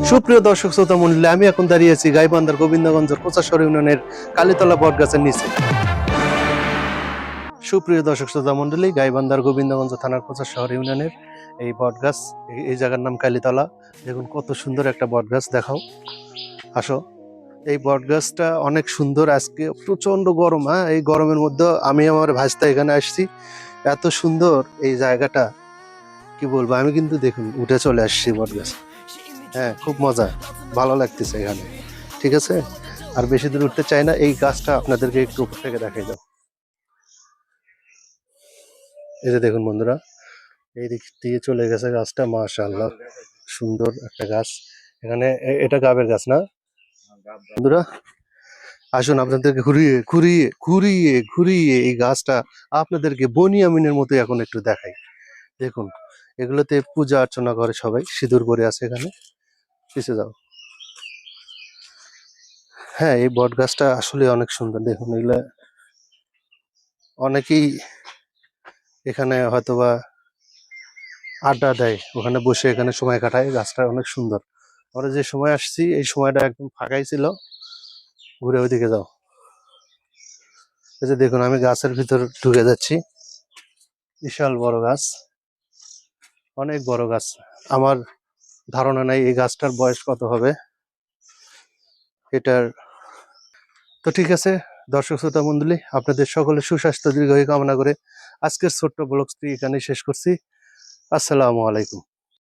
সুপ্রিয় দর্শক শ্রোতা মন্ডলী, আমি এখন দাঁড়িয়ে আছি গাইবান্ধার গোবিন্দগঞ্জের কোচাশ্বর ইউনিয়নের কালীতলা বটগাছের নিচে। সুপ্রিয় দর্শক শ্রোতা মন্ডলী, গাইবান্ধার গোবিন্দগঞ্জ থানার কোচাশ্বর ইউনিয়নের এই বটগাছ, এই জায়গার নাম কালীতলা। দেখুন কত সুন্দর একটা বটগাছ, দেখাও, আসো। এই বটগাছটা অনেক সুন্দর। আজকে প্রচন্ড গরম, হ্যাঁ, এই গরমের মধ্যে আমি আমার ভাইস্তা এখানে আসছি। এত সুন্দর এই জায়গাটা, কি বলবো। আমি কিন্তু দেখুন উঠে চলে আসছি বটগাছ। হ্যাঁ, খুব মজা, ভালো লাগতেছে এখানে। ঠিক আছে, আর বেশি দূর উঠতে চাই না। এই গাছটা আপনাদেরকে একটু উপর থেকে দেখাই দাও। এই যে দেখুন বন্ধুরা, এই দিক দিয়ে চলে গেছে গাছটা। মাশাআল্লাহ, সুন্দর একটা গাছ। এখানে এটা গাবের গাছ না বন্ধুরা? আসুন আপনাদেরকে ঘুরিয়ে ঘুরিয়ে ঘুরিয়ে ঘুরিয়ে এই গাছটা আপনাদেরকে বনিয়ামিনের মতো এখন একটু দেখাই। দেখুন, এগুলোতে পূজা অর্চনা করে সবাই, সিঁদুর পরে আছে এখানে। পিছিয়ে যাও। হ্যাঁ, এই বট গাছটা আসলে অনেক সুন্দর। দেখুন, এগুলা অনেকেই এখানে হয়তোবা আড্ডা দেয়, ওখানে বসে এখানে সময় কাটায়। গাছটা অনেক সুন্দর। আমরা যে সময় আসছি এই সময়টা একদম ফাঁকাই ছিল। ঘুরে ওইদিকে যাও। এই যে দেখুন, আমি গাছের ভিতর ঢুকে যাচ্ছি। বিশাল বড় গাছ, অনেক বড় গাছ। আমার ধারণা নাই এই গাছটার বয়স কত হবে এটার। তো ঠিক আছে দর্শক শ্রোতা মন্ডলী, আপনাদের সকলের সুস্বাস্থ্য দীর্ঘায়ু কামনা করে আজকের ছোট্ট ব্লগটি এখানে শেষ করছি। আসসালামু আলাইকুম।